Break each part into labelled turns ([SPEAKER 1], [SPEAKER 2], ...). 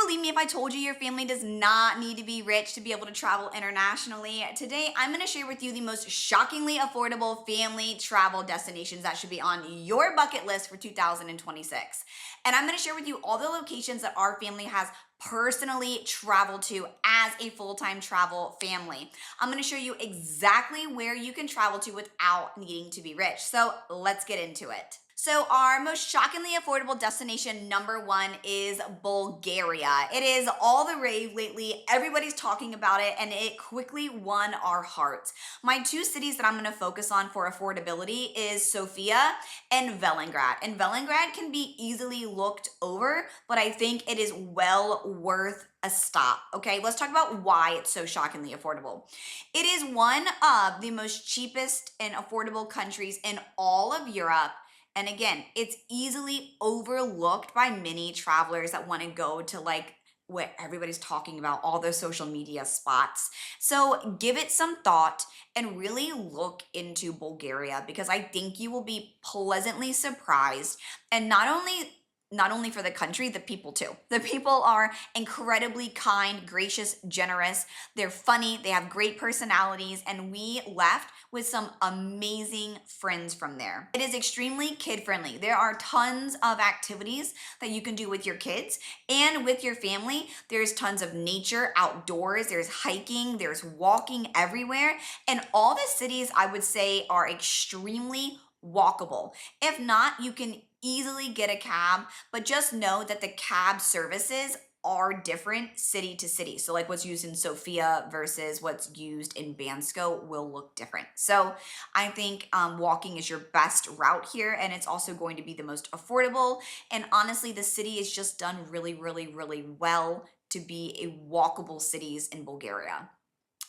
[SPEAKER 1] believe me if I told you your family does not need to be rich to be able to travel internationally? Today, I'm going to share with you the most shockingly affordable family travel destinations that should be on your bucket list for 2026. And I'm going to share with you all the locations that our family has personally traveled to as a full-time travel family. I'm going to show you exactly where you can travel to without needing to be rich. So let's get into it. So our most shockingly affordable destination number one is Bulgaria. It is all the rave lately. Everybody's talking about it and it quickly won our hearts. My two cities that I'm going to focus on for affordability is Sofia and Velingrad. And Velingrad can be easily looked over, but I think it is well worth a stop. Okay, let's talk about why it's so shockingly affordable. It is one of the most cheapest and affordable countries in all of Europe. And again, it's easily overlooked by many travelers that want to go to like what everybody's talking about, all those social media spots. So give it some thought and really look into Bulgaria because I think you will be pleasantly surprised. And not only for the country, the people too. The people are incredibly kind, gracious, generous. They're funny, they have great personalities, and we left with some amazing friends from there. It is extremely kid-friendly. There are tons of activities that you can do with your kids and with your family. There's tons of nature outdoors, there's hiking, there's walking everywhere, and all the cities I would say are extremely walkable. If not, you can easily get a cab, but just know that the cab services are different city to city. So like what's used in Sofia versus what's used in Bansko will look different. So I think walking is your best route here, and it's also going to be the most affordable. And honestly, the city is just done really, really, really well to be a walkable cities in Bulgaria.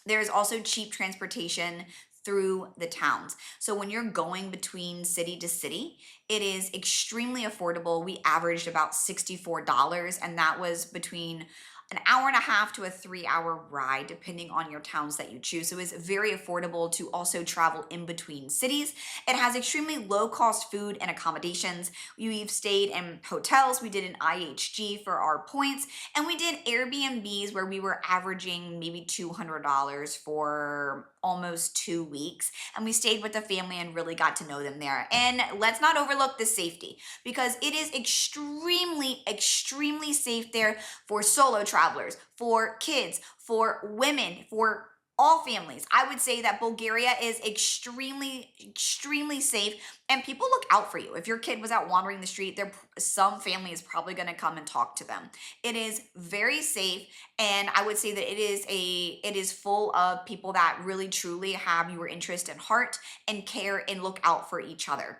[SPEAKER 1] There's also cheap transportation through the towns. So when you're going between city to city, it is extremely affordable. We averaged about $64, and that was between an hour and a half to a 3-hour ride, depending on your towns that you choose. So it's very affordable to also travel in between cities. It has extremely low cost food and accommodations. We've stayed in hotels. We did an IHG for our points, and we did Airbnbs where we were averaging maybe $200 for almost 2 weeks. And we stayed with the family and really got to know them there. And let's not overlook the safety because it is extremely, extremely safe there for solo travelers, for kids, for women, for all families. I would say that Bulgaria is extremely, extremely safe, and people look out for you. If your kid was out wandering the street, some family is probably going to come and talk to them. It is very safe, and I would say that it is full of people that really truly have your interest in heart and care and look out for each other.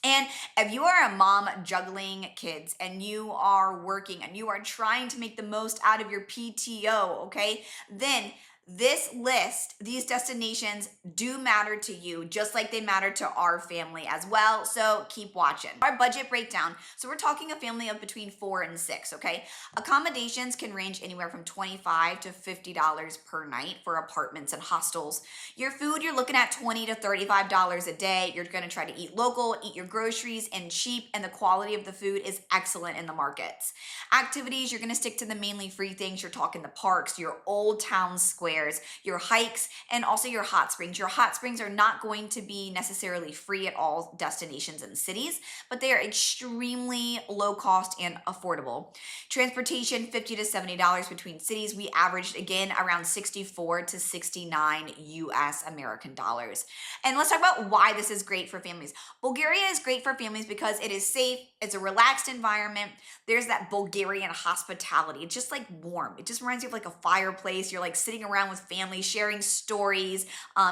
[SPEAKER 1] And if you are a mom juggling kids and you are working and you are trying to make the most out of your PTO, okay, then this list, these destinations do matter to you just like they matter to our family as well. So keep watching. Our budget breakdown. So we're talking a family of between 4 and 6, okay? Accommodations can range anywhere from $25 to $50 per night for apartments and hostels. Your food, you're looking at $20 to $35 a day. You're gonna try to eat local, eat your groceries and cheap, and the quality of the food is excellent in the markets. Activities, you're gonna stick to the mainly free things. You're talking the parks, your old town square, your hikes, and also your hot springs. Your hot springs are not going to be necessarily free at all destinations and cities, but they are extremely low cost and affordable. Transportation, $50 to $70 between cities. We averaged again around 64 to 69 US American dollars. And let's talk about why this is great for families. Bulgaria is great for families because it is safe, it's a relaxed environment. There's that Bulgarian hospitality. It's just like warm. It just reminds you of like a fireplace. You're like sitting around with family, sharing stories,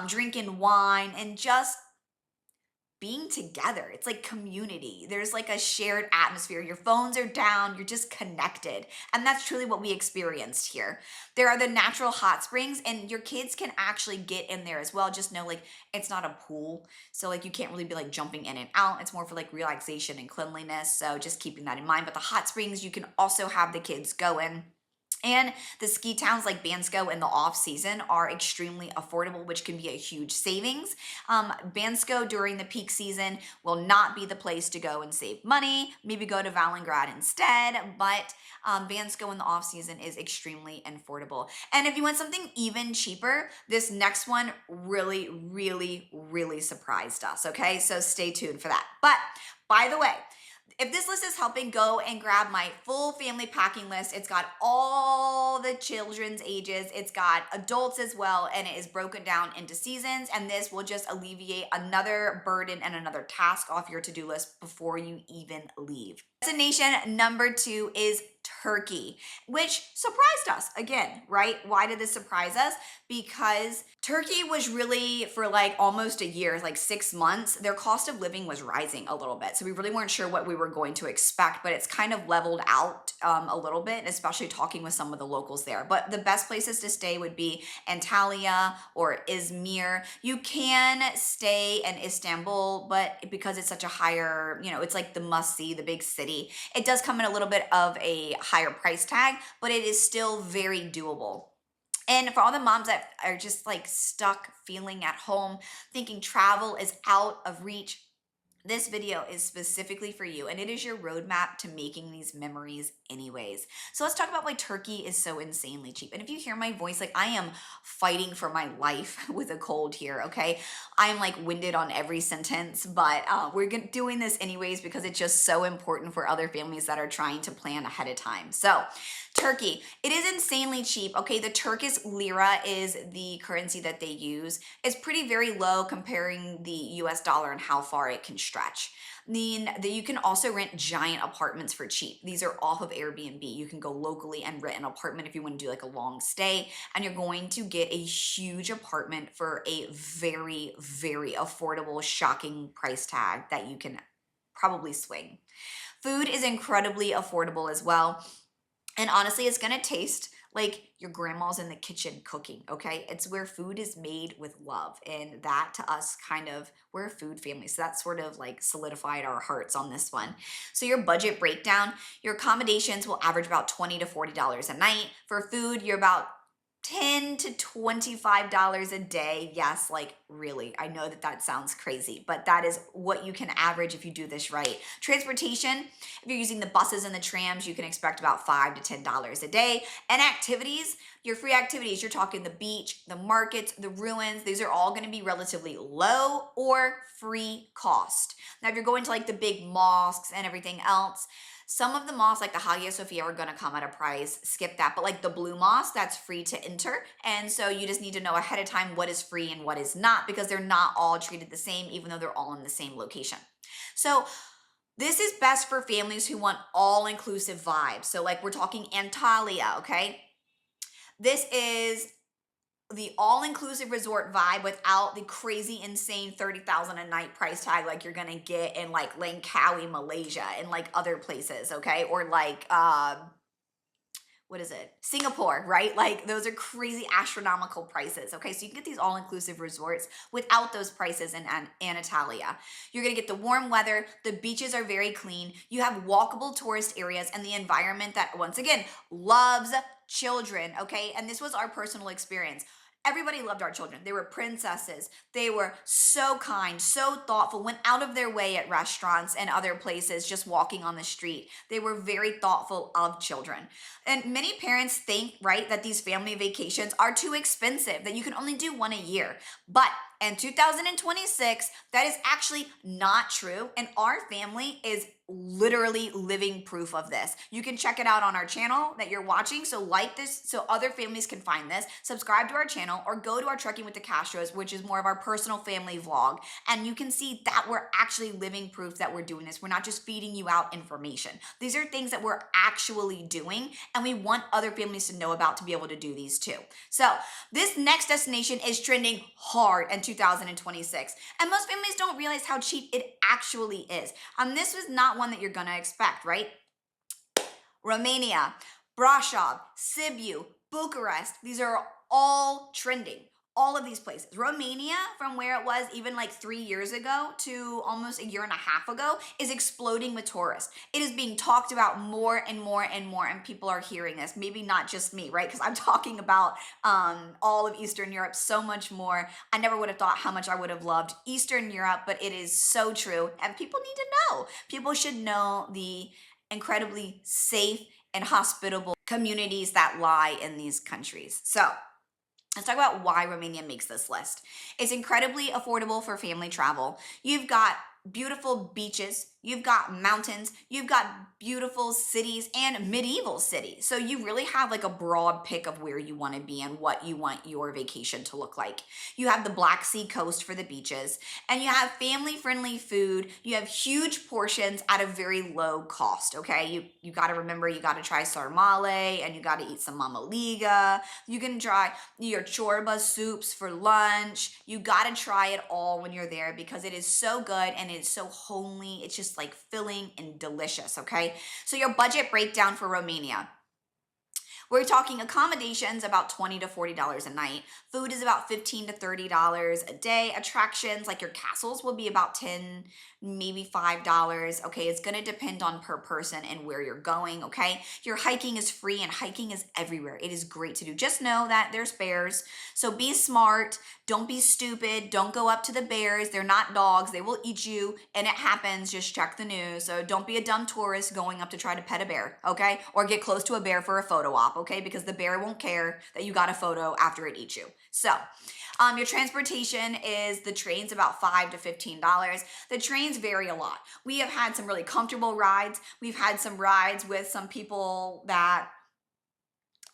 [SPEAKER 1] drinking wine, and just being together. It's like community. There's like a shared atmosphere. Your phones are down, you're just connected. And that's truly what we experienced here. There are the natural hot springs, and your kids can actually get in there as well. Just know like it's not a pool. So like you can't really be like jumping in and out. It's more for like relaxation and cleanliness. So just keeping that in mind. But the hot springs, you can also have the kids go in. And the ski towns like Bansko in the off season are extremely affordable, which can be a huge savings. Bansko during the peak season will not be the place to go and save money. Maybe go to Velingrad instead, but Bansko in the off season is extremely affordable. And if you want something even cheaper, this next one really, really, really surprised us. Okay, so stay tuned for that. But by the way, if this list is helping, go and grab my full family packing list. It's got all the children's ages. It's got adults as well, and it is broken down into seasons. And this will just alleviate another burden and another task off your to-do list before you even leave. Destination number 2 is Turkey, which surprised us again, right? Why did this surprise us? Because Turkey was really, for like almost a year, like 6 months, their cost of living was rising a little bit. So we really weren't sure what we were going to expect, but it's kind of leveled out a little bit, especially talking with some of the locals there. But the best places to stay would be Antalya or Izmir. You can stay in Istanbul, but because it's such a higher, it's like the must-see, the big city, it does come in a little bit of a higher price tag, but it is still very doable. And for all the moms that are just like stuck feeling at home, thinking travel is out of reach, this video is specifically for you, and it is your roadmap to making these memories anyways. So let's talk about why Turkey is so insanely cheap. And if you hear my voice, like I am fighting for my life with a cold here, okay? I'm like winded on every sentence, but we're doing this anyways because it's just so important for other families that are trying to plan ahead of time. So Turkey, it is insanely cheap. Okay, the Turkish lira is the currency that they use. It's pretty very low comparing the US dollar and how far it can stretch. Then you can also rent giant apartments for cheap. These are off of Airbnb. You can go locally and rent an apartment if you want to do like a long stay, and you're going to get a huge apartment for a very, very affordable, shocking price tag that you can probably swing. Food is incredibly affordable as well. And honestly, it's gonna taste like your grandma's in the kitchen cooking, okay? It's where food is made with love. And that to us we're a food family. So that sort of like solidified our hearts on this one. So your budget breakdown, your accommodations will average about $20 to $40 a night. For food, you're about $10 to $25 a day. Yes, like really, I know that sounds crazy, but that is what you can average if you do this right. Transportation, if you're using the buses and the trams, you can expect about $5 to $10 a day. And activities, your free activities, you're talking the beach, the markets, the ruins, these are all gonna be relatively low or free cost. Now, if you're going to like the big mosques and everything else, some of the mosques, like the Hagia Sophia, are going to come at a price. Skip that. But like the Blue Mosque, that's free to enter. And so you just need to know ahead of time what is free and what is not, because they're not all treated the same, even though they're all in the same location. So this is best for families who want all-inclusive vibes. So like we're talking Antalya, okay? This is the all-inclusive resort vibe without the crazy, insane 30,000 a night price tag like you're gonna get in like Langkawi, Malaysia, and like other places, okay? Or like what is it? Singapore, right? Like those are crazy astronomical prices, okay? So you can get these all-inclusive resorts without those prices in Antalya. You're gonna get the warm weather, the beaches are very clean, you have walkable tourist areas, and the environment that, once again, loves children, okay? And this was our personal experience. Everybody loved our children. They were princesses. They were so kind, so thoughtful, went out of their way at restaurants and other places, just walking on the street. They were very thoughtful of children. And many parents think, right, that these family vacations are too expensive, that you can only do one a year. But in 2026, that is actually not true. And our family is literally living proof of this. You can check it out on our channel that you're watching. So like this so other families can find this. Subscribe to our channel or go to our Trekking with the Castros, which is more of our personal family vlog. And you can see that we're actually living proof that we're doing this. We're not just feeding you out information. These are things that we're actually doing, and we want other families to know about to be able to do these too. So this next destination is trending hard in 2026. And most families don't realize how cheap it actually is. This was not one that you're gonna expect, right? Romania, Brașov, Sibiu, Bucharest, these are all trending. all of these places. Romania, from where it was even like 3 years ago to almost a year and a half ago, is exploding with tourists. It is being talked about more and more and more, and people are hearing this. Maybe not just me, right? Because I'm talking about all of Eastern Europe so much more. I never would have thought how much I would have loved Eastern Europe, but it is so true, and people need to know. People should know the incredibly safe and hospitable communities that lie in these countries. So let's talk about why Romania makes this list. It's incredibly affordable for family travel. You've got beautiful beaches, you've got mountains, you've got beautiful cities and medieval cities. So you really have like a broad pick of where you want to be and what you want your vacation to look like. You have the Black Sea coast for the beaches, and you have family-friendly food. You have huge portions at a very low cost, okay? You got to remember, you got to try sarmale, and you got to eat some mamaliga. You can try your chorba soups for lunch. You got to try it all when you're there because it is so good and it's so homely. It's just like filling and delicious, okay? So your budget breakdown for Romania. We're talking accommodations about $20 to $40 a night. Food is about $15 to $30 a day. Attractions like your castles will be about $10, maybe $5. Okay, it's gonna depend on per person and where you're going, okay? Your hiking is free and hiking is everywhere. It is great to do. Just know that there's bears, so be smart. Don't be stupid. Don't go up to the bears. They're not dogs. They will eat you, and it happens. Just check the news. So don't be a dumb tourist going up to try to pet a bear, okay? Or get close to a bear for a photo op, okay? Because the bear won't care that you got a photo after it eats you. So your transportation is the train's about $5 to $15. The trains vary a lot. We have had some really comfortable rides. We've had some rides with some people that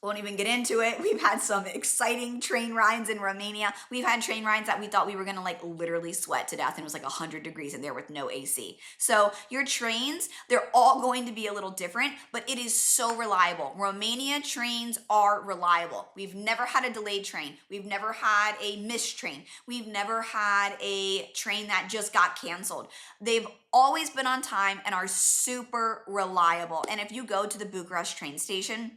[SPEAKER 1] won't even get into it. We've had some exciting train rides in Romania. We've had train rides that we thought we were gonna like literally sweat to death, and it was like 100 degrees in there with no AC. So your trains, they're all going to be a little different, but it is so reliable. Romania trains are reliable. We've never had a delayed train. We've never had a missed train. We've never had a train that just got canceled. They've always been on time and are super reliable. And if you go to the Bucharest train station,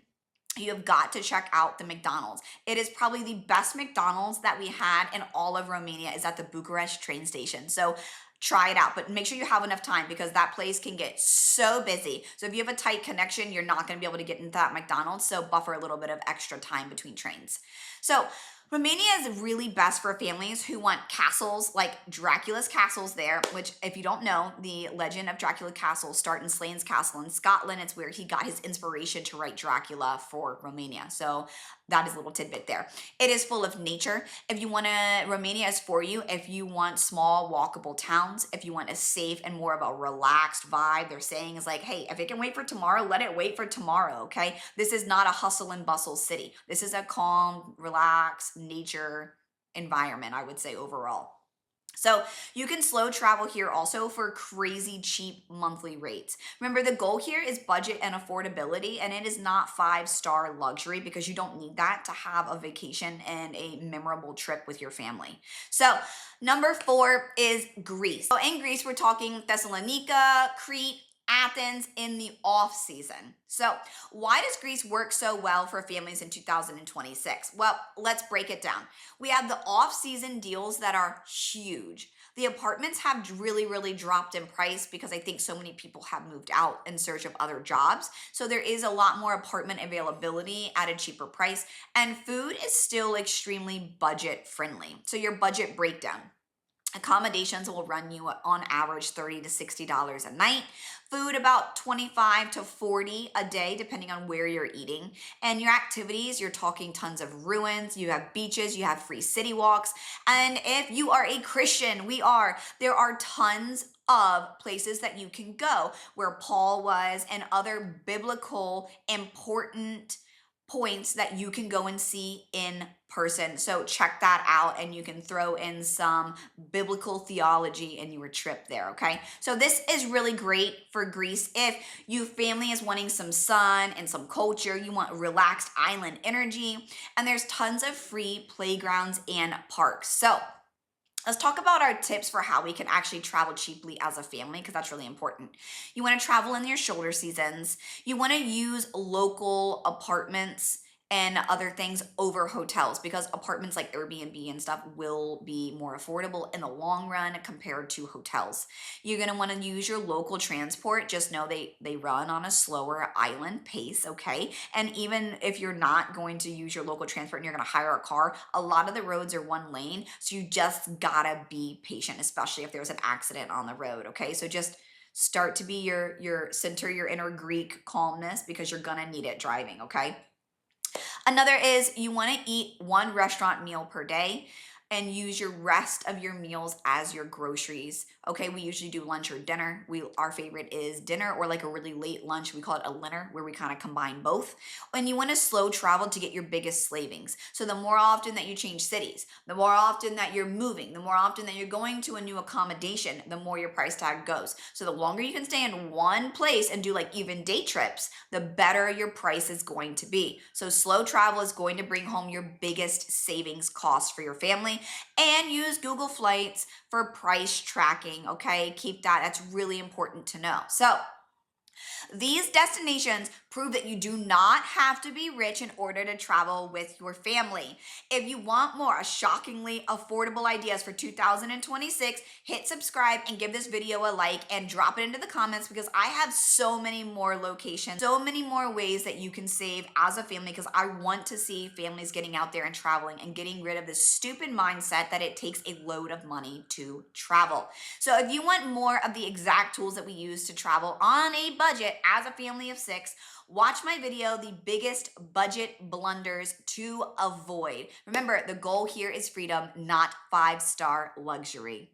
[SPEAKER 1] you have got to check out the McDonald's. It is probably the best McDonald's that we had in all of Romania is at the Bucharest train station. So try it out, but make sure you have enough time because that place can get so busy. So if you have a tight connection, you're not going to be able to get into that McDonald's. So buffer a little bit of extra time between trains. So Romania is really best for families who want castles, like Dracula's castles there, which if you don't know, the legend of Dracula Castle start in Slane's Castle in Scotland. It's where he got his inspiration to write Dracula for Romania. So that is a little tidbit there. It is full of nature. If you want to, Romania is for you. If you want small walkable towns, if you want a safe and more of a relaxed vibe, they're saying is like, hey, if it can wait for tomorrow, let it wait for tomorrow, okay? This is not a hustle and bustle city. This is a calm, relaxed, nature environment, I would say overall. So you can slow travel here also for crazy cheap monthly rates. Remember, the goal here is budget and affordability, and it is not 5-star luxury because you don't need that to have a vacation and a memorable trip with your family. So number 4 is Greece. So in Greece, we're talking Thessaloniki, Crete, Athens in the off season. So why does Greece work so well for families in 2026? Well, let's break it down. We have the off season deals that are huge. The apartments have really dropped in price because I think so many people have moved out in search of other jobs. So there is a lot more apartment availability at a cheaper price, and food is still extremely budget friendly. So your budget breakdown. Accommodations will run you on average $30 to $60 a night. Food about $25 to $40 a day, depending on where you're eating. And your activities, you're talking tons of ruins, you have beaches, you have free city walks. And if you are a Christian, there are tons of places that you can go where Paul was and other biblical important points that you can go and see in person. So check that out, and you can throw in some biblical theology in your trip there, okay? So this is really great for Greece if your family is wanting some sun and some culture, you want relaxed island energy, and there's tons of free playgrounds and parks. So let's talk about our tips for how we can actually travel cheaply as a family, because that's really important. You want to travel in your shoulder seasons. You want to use local apartments and other things over hotels, because apartments like Airbnb and stuff will be more affordable in the long run compared to hotels. You're going to want to use your local transport. Just know they run on a slower island pace, okay? And even if you're not going to use your local transport and you're going to hire a car, a lot of the roads are one lane, so you just gotta be patient, especially if there's an accident on the road, okay? So just start to be your center your inner Greek calmness, because you're gonna need it driving, okay? Another is you want to eat one restaurant meal per day and use your rest of your meals as your groceries. Okay, we usually do lunch or dinner. Our favorite is dinner, or like a really late lunch. We call it a dinner, where we kind of combine both. And you want to slow travel to get your biggest savings. So the more often that you change cities, the more often that you're moving, the more often that you're going to a new accommodation, the more your price tag goes. So the longer you can stay in one place and do like even day trips, the better your price is going to be. So slow travel is going to bring home your biggest savings cost for your family. And use Google Flights for price tracking, okay? Keep that. That's really important to know. So these destinations prove that you do not have to be rich in order to travel with your family. If you want more shockingly affordable ideas for 2026, hit subscribe and give this video a like and drop it into the comments, because I have so many more locations, so many more ways that you can save as a family, because I want to see families getting out there and traveling and getting rid of this stupid mindset that it takes a load of money to travel. So if you want more of the exact tools that we use to travel on a budget as a family of 6, watch my video, The Biggest Budget Blunders to Avoid. Remember, the goal here is freedom, not 5-star luxury.